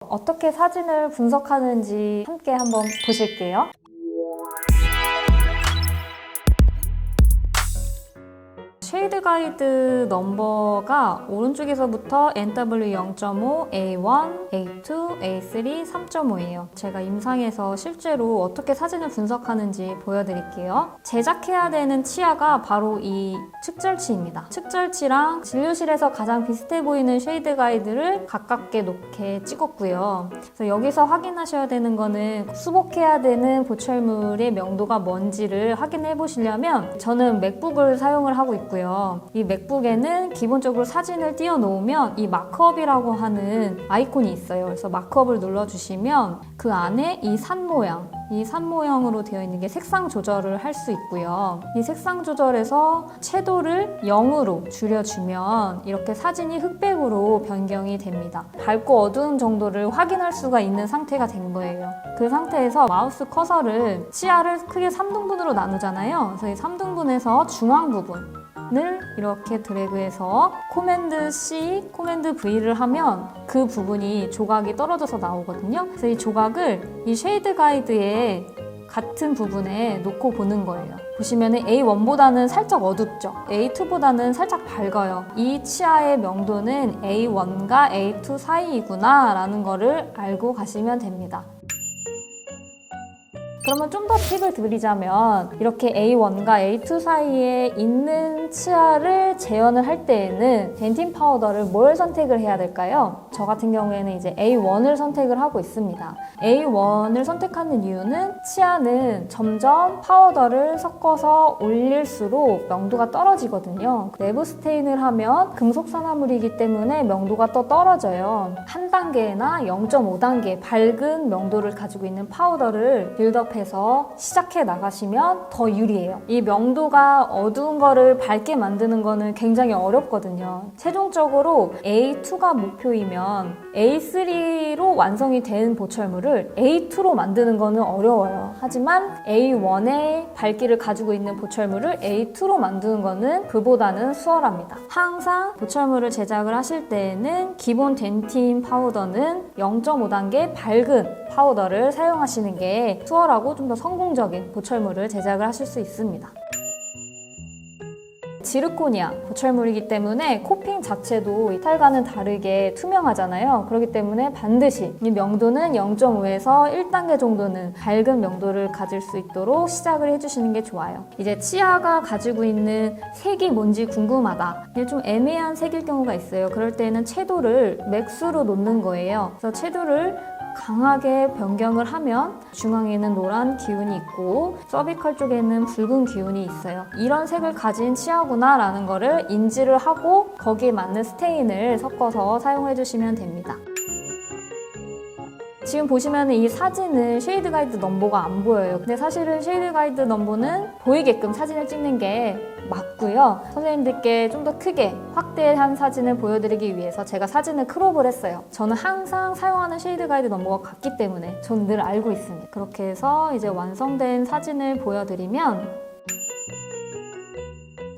어떻게 사진을 분석하는지 함께 한번 보실게요. 쉐이드 가이드 넘버가 오른쪽에서부터 NW0.5, A1, A2, A3, 3.5예요. 제가 임상에서 실제로 어떻게 사진을 분석하는지 보여드릴게요. 제작해야 되는 치아가 바로 이 측절치입니다. 측절치랑 진료실에서 가장 비슷해 보이는 쉐이드 가이드를 가깝게 놓게 찍었고요. 그래서 여기서 확인하셔야 되는 거는 수복해야 되는 보철물의 명도가 뭔지를 확인해 보시려면 저는 맥북을 사용을 하고 있고요. 이 맥북에는 기본적으로 사진을 띄워 놓으면 이 마크업이라고 하는 아이콘이 있어요. 그래서 마크업을 눌러주시면 그 안에 이 산 모양으로 되어 있는 게 색상 조절을 할 수 있고요. 이 색상 조절에서 채도를 0으로 줄여주면 이렇게 사진이 흑백으로 변경이 됩니다. 밝고 어두운 정도를 확인할 수가 있는 상태가 된 거예요. 그 상태에서 마우스 커서를 치아를 크게 3등분으로 나누잖아요. 그래서 이 3등분에서 중앙 부분 을 이렇게 드래그해서 코맨드 C, 코맨드 V를 하면 그 부분이 조각이 떨어져서 나오거든요. 그래서 이 조각을 이 쉐이드 가이드의 같은 부분에 놓고 보는 거예요. 보시면 A1보다는 살짝 어둡죠? A2보다는 살짝 밝아요. 이 치아의 명도는 A1과 A2 사이이구나 라는 거를 알고 가시면 됩니다. 그러면 좀 더 팁을 드리자면 이렇게 A1과 A2 사이에 있는 치아를 재현을 할 때에는 덴틴 파우더를 뭘 선택을 해야 될까요? 저 같은 경우에는 이제 A1을 선택을 하고 있습니다. A1을 선택하는 이유는 치아는 점점 파우더를 섞어서 올릴수록 명도가 떨어지거든요. 내부 스테인을 하면 금속 산화물이기 때문에 명도가 더 떨어져요. 한 단계나 0.5단계 밝은 명도를 가지고 있는 파우더를 빌드업해서 시작해 나가시면 더 유리해요. 이 명도가 어두운 거를 밝게 만드는 거는 굉장히 어렵거든요. 최종적으로 A2가 목표이면 A3로 완성이 된 보철물을 A2로 만드는 거는 어려워요. 하지만 A1의 밝기를 가지고 있는 보철물을 A2로 만드는 거는 그보다는 수월합니다. 항상 보철물을 제작을 하실 때에는 기본 덴틴 파우더는 0.5단계 밝은 파우더를 사용하시는 게 수월하고 좀 더 성공적인 보철물을 제작을 하실 수 있습니다. 지르코니아 보철물이기 때문에 코핑 자체도 이탈과는 다르게 투명하잖아요. 그렇기 때문에 반드시 이 명도는 0.5에서 1단계 정도는 밝은 명도를 가질 수 있도록 시작을 해주시는 게 좋아요. 이제 치아가 가지고 있는 색이 뭔지 궁금하다. 이게 좀 애매한 색일 경우가 있어요. 그럴 때는 채도를 맥수로 놓는 거예요. 그래서 채도를 강하게 변경을 하면 중앙에는 노란 기운이 있고 서비컬 쪽에는 붉은 기운이 있어요. 이런 색을 가진 치아구나 라는 거를 인지를 하고 거기에 맞는 스테인을 섞어서 사용해 주시면 됩니다. 지금 보시면 이 사진은 쉐이드 가이드 넘버가 안 보여요. 근데 사실은 쉐이드 가이드 넘버는 보이게끔 사진을 찍는 게 맞고요. 선생님들께 좀 더 크게 확대한 사진을 보여드리기 위해서 제가 사진을 크롭을 했어요. 저는 항상 사용하는 쉐이드 가이드 넘버가 같기 때문에 저는 늘 알고 있습니다. 그렇게 해서 이제 완성된 사진을 보여드리면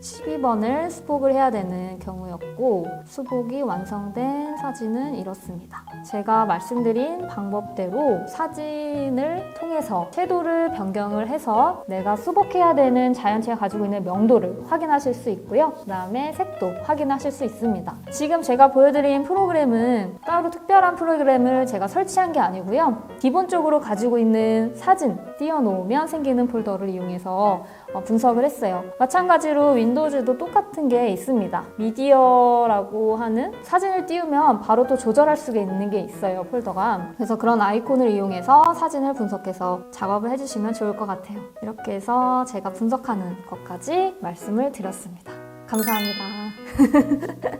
12번을 수복을 해야 되는 경우였고 수복이 완성된 사진은 이렇습니다. 제가 말씀드린 방법대로 사진을 통해서 채도를 변경을 해서 내가 수복해야 되는 자연체가 가지고 있는 명도를 확인하실 수 있고요. 그 다음에 색도 확인하실 수 있습니다. 지금 제가 보여드린 프로그램은 따로 특별한 프로그램을 제가 설치한 게 아니고요. 기본적으로 가지고 있는 사진 띄워놓으면 생기는 폴더를 이용해서 분석을 했어요. 마찬가지로 윈도우즈도 똑같은 게 있습니다. 미디어라고 하는 사진을 띄우면 바로 또 조절할 수가 있는 게 있어요, 폴더가. 그래서 그런 아이콘을 이용해서 사진을 분석해서 작업을 해주시면 좋을 것 같아요. 이렇게 해서 제가 분석하는 것까지 말씀을 드렸습니다. 감사합니다.